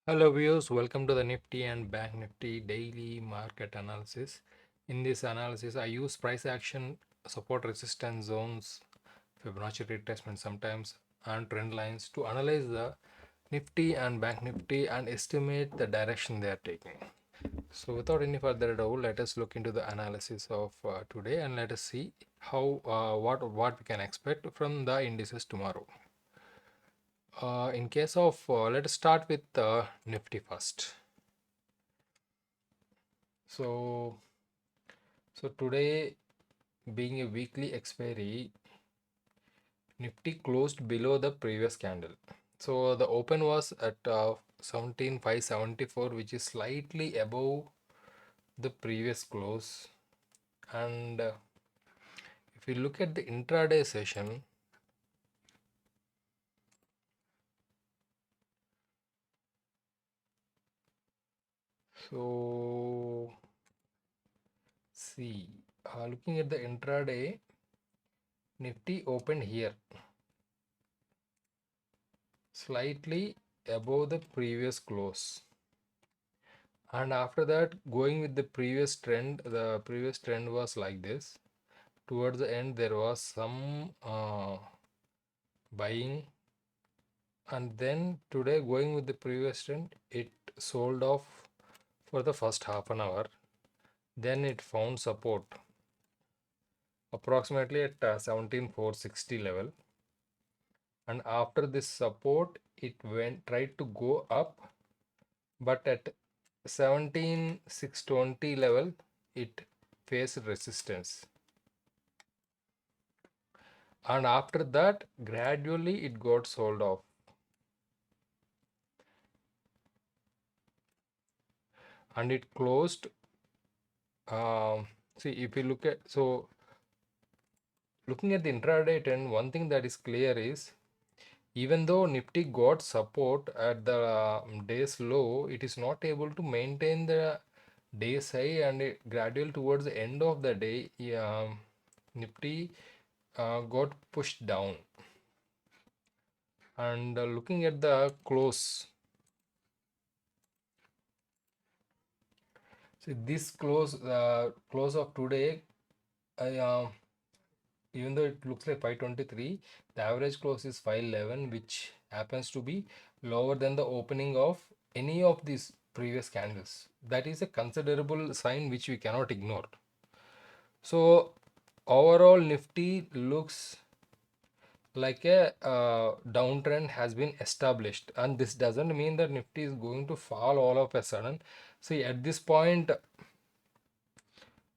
Hello viewers, welcome to the Nifty and Bank Nifty daily market analysis. In this analysis, I use price action, support resistance zones, Fibonacci retracement sometimes, and trend lines to analyze the Nifty and Bank Nifty and estimate the direction they are taking. So without any further ado, let us look into the analysis of today and let us see how what we can expect from the indices tomorrow. In case of, let us start with Nifty first. So, so today being a weekly expiry, Nifty closed below the previous candle. So the open was at 17,574, which is slightly above the previous close. And if you look at the intraday session, so see, looking at the intraday, Nifty opened here slightly above the previous close, and after that going with the previous trend was like this. Towards the end there was some buying, and then today going with the previous trend it sold off for the first half an hour. Then it found support approximately at 17,460 level, and after this support it tried to go up, but at 17,620 level it faced resistance, and after that gradually it got sold off, and it closed. See, if you look at, so looking at the intraday trend, one thing that is clear is even though Nifty got support at the day's low, it is not able to maintain the day's high, and gradual towards the end of the day, Nifty got pushed down. And looking at the close, see this close of today, I even though it looks like 523, the average close is 511, which happens to be lower than the opening of any of these previous candles. That is a considerable sign which we cannot ignore. So overall Nifty looks like a downtrend has been established, and this doesn't mean that Nifty is going to fall all of a sudden. See, at this point,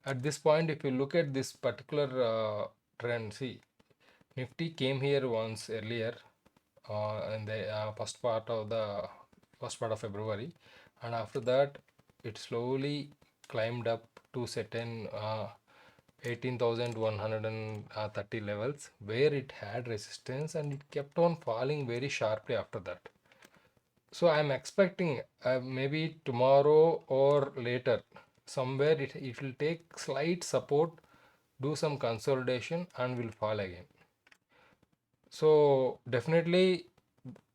if you look at this particular trend, see, Nifty came here once earlier in the first part of February, and after that it slowly climbed up to certain 18,130 levels where it had resistance, and it kept on falling very sharply after that. So I'm expecting maybe tomorrow or later somewhere it will take slight support, do some consolidation, and will fall again. So definitely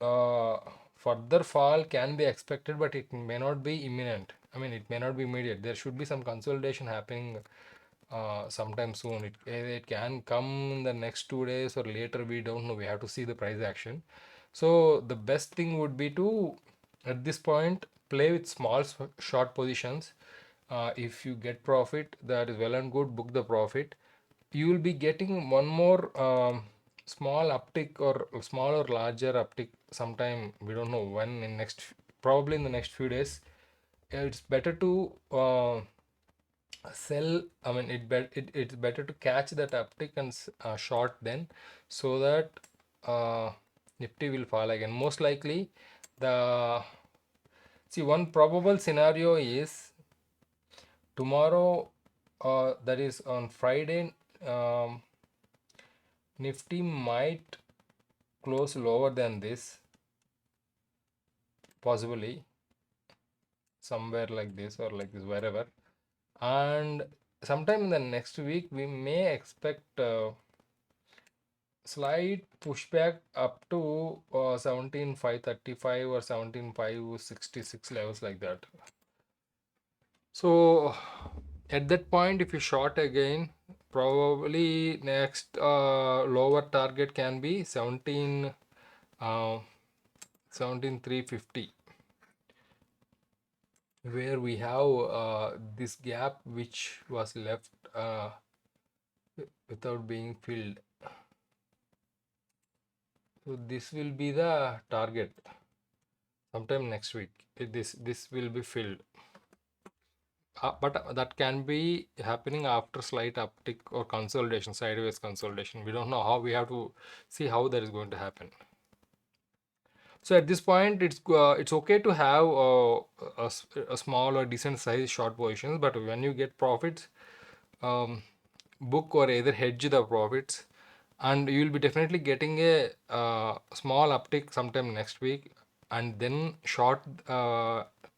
uh, further fall can be expected, but it may not be imminent. I mean, it may not be immediate. There should be some consolidation happening sometime soon. It can come in the next 2 days or later. We don't know. We have to see the price action. So the best thing would be to, at this point, play with small short positions. If you get profit, that is well and good. Book the profit. You will be getting one more small uptick, or small or larger uptick sometime. We don't know when, in next, probably in the next few days. It's better to sell. I mean, it's better to catch that uptick and short then, so that uh, Nifty will fall again. Most likely, the see, one probable scenario is tomorrow, that is on Friday, Nifty might close lower than this, possibly somewhere like this or like this, wherever. And sometime in the next week, we may expect slight pushback up to 17,535 or 17,566 levels like that. So at that point, if you short again, probably next lower target can be 17,350, where we have this gap which was left without being filled. So this will be the target sometime next week. This will be filled. But that can be happening after slight uptick or consolidation, sideways consolidation. We don't know how. We have to see how that is going to happen. So at this point, it's okay to have a small or decent size short positions, but when you get profits, um, book or either hedge the profits, and you will be definitely getting a small uptick sometime next week, and then short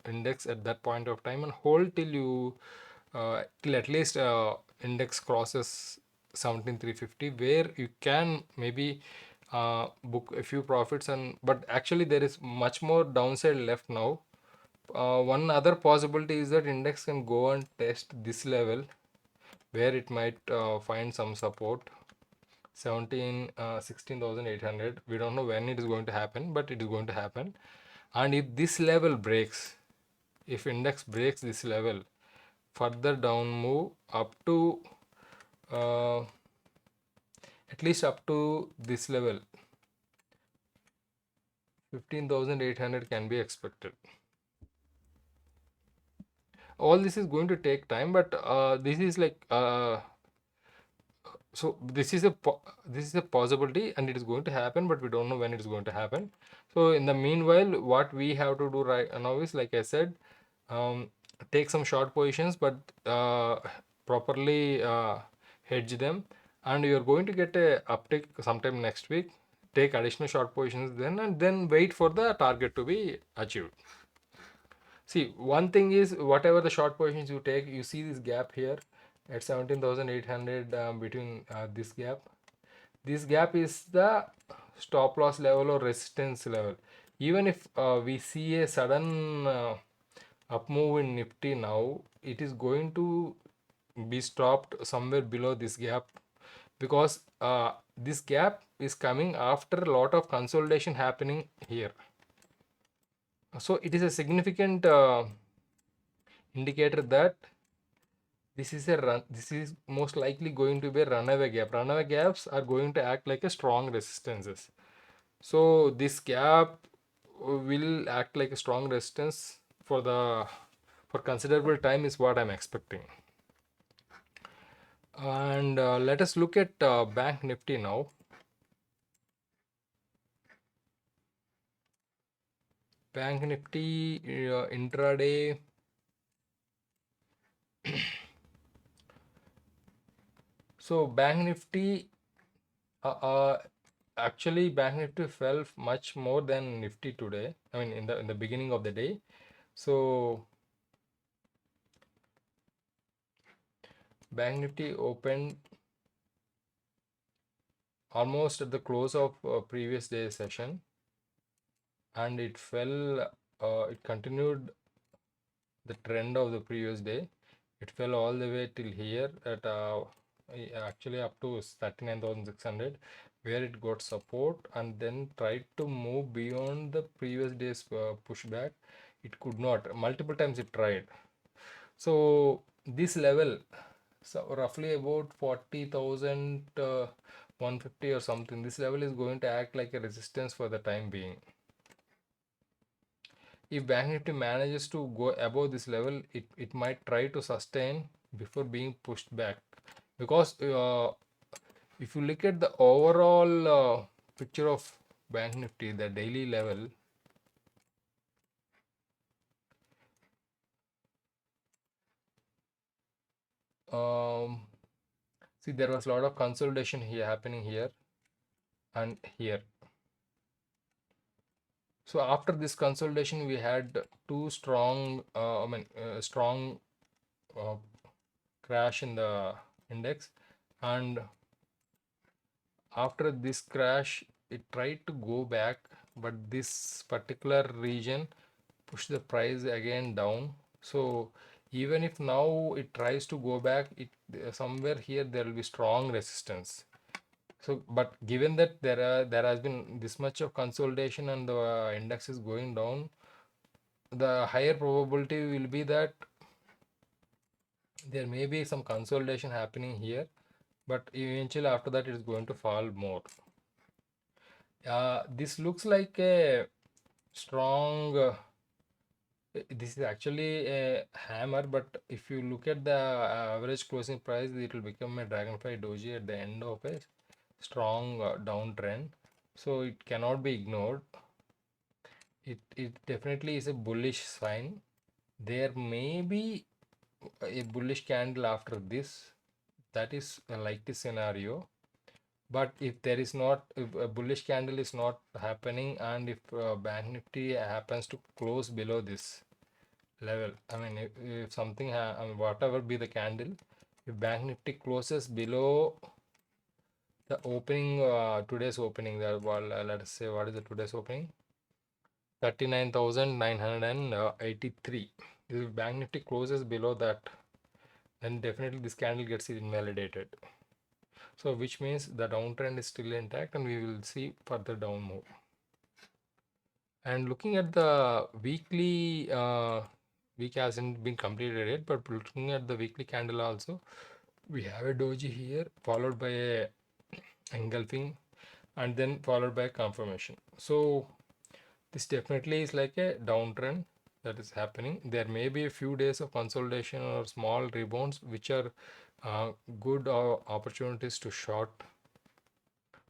index at that point of time and hold till you till at least index crosses 17,350, where you can maybe book a few profits. And but actually there is much more downside left now. One other possibility is that index can go and test this level, where it might find some support, 16,800. We don't know when it is going to happen, but it is going to happen. And if this level breaks, if index breaks this level, further down move up to uh, at least up to this level, 15,800 can be expected. All this is going to take time, but this is like so this is a possibility, and it is going to happen, but we don't know when it is going to happen. So in the meanwhile, what we have to do right now is, like I said, um, take some short positions, but properly hedge them, and you're going to get a uptick sometime next week. Take additional short positions then, and then wait for the target to be achieved. See, one thing is, whatever the short positions you take, you see this gap here at 17,800, between this gap. This gap is the stop loss level or resistance level. Even if we see a sudden up move in Nifty now, it is going to be stopped somewhere below this gap, because this gap is coming after a lot of consolidation happening here. So it is a significant indicator that this is most likely going to be a runaway gap. Runaway gaps are going to act like a strong resistances. So this gap will act like a strong resistance for considerable time, is what I'm expecting. And let us look at Bank Nifty now. Bank Nifty intraday. So Bank Nifty actually Bank Nifty fell much more than Nifty today. I mean, in the beginning of the day. So Bank Nifty opened almost at the close of previous day session, and it fell. It continued the trend of the previous day. It fell all the way till here at actually up to 39,600, where it got support and then tried to move beyond the previous day's pushback. It could not. Multiple times it tried. So this level, so roughly about 40,150 or something, this level is going to act like a resistance for the time being. If Bank Nifty manages to go above this level, it might try to sustain before being pushed back. Because if you look at the overall picture of Bank Nifty, the daily level, see, there was a lot of consolidation here happening here and here. So after this consolidation, we had two strong, strong crash in the index, and after this crash it tried to go back, but this particular region pushed the price again down. So even if now it tries to go back, it somewhere here there will be strong resistance. So but given that there has been this much of consolidation and the index is going down, the higher probability will be that there may be some consolidation happening here, but eventually after that it is going to fall more. This looks like a strong this is actually a hammer, but if you look at the average closing price, it will become a dragonfly doji at the end of a strong downtrend. So it cannot be ignored. It definitely is a bullish sign. There may be a bullish candle after this. That is a likely scenario. But if there is not, if a bullish candle is not happening, and if Bank Nifty happens to close below this level, I mean, if something, I mean, whatever be the candle, if Bank Nifty closes below the opening, today's opening, well, let us say, what is the today's opening? 39,983. If Bank Nifty closes below that, then definitely this candle gets invalidated. So which means the downtrend is still intact and we will see further down move. And looking at the weekly, week hasn't been completed yet, but looking at the weekly candle also, we have a doji here followed by a engulfing and then followed by a confirmation. So this definitely is like a downtrend that is happening. There may be a few days of consolidation or small rebounds, which are good opportunities to short,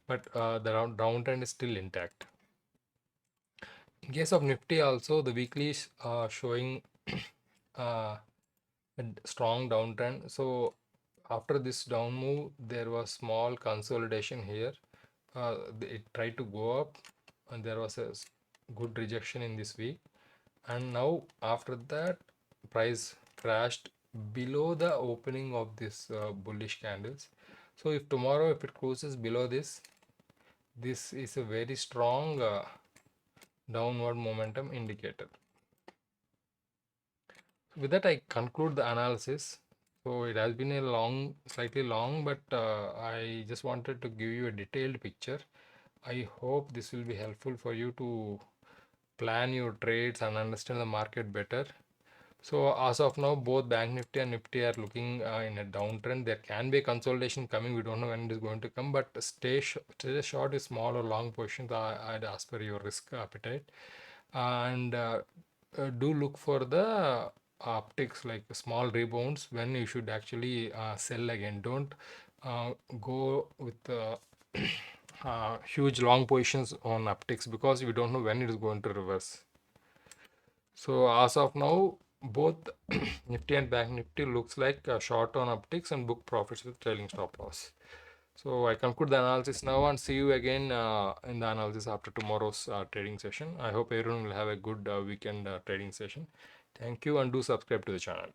but the downtrend is still intact. In case of Nifty also, the weekly is showing a strong downtrend. So after this down move, there was small consolidation here. It tried to go up and there was a good rejection in this week. And now after that, price crashed below the opening of this bullish candles. So if tomorrow, if it closes below this, this is a very strong downward momentum indicator. With that, I conclude the analysis. So it has been a long, slightly long, but I just wanted to give you a detailed picture. I hope this will be helpful for you to plan your trades and understand the market better. So as of now, both Bank Nifty and Nifty are looking in a downtrend. There can be a consolidation coming. We don't know when it is going to come, but stay short is small or long positions. I'd as per your risk appetite, and do look for the optics like small rebounds when you should actually sell again. Don't go with huge long positions on upticks because we don't know when it is going to reverse. So as of now, both Nifty and Bank Nifty looks like short on upticks and book profits with trailing stop loss. So I conclude the analysis now and see you again in the analysis after tomorrow's trading session. I hope everyone will have a good weekend trading session. Thank you and do subscribe to the channel.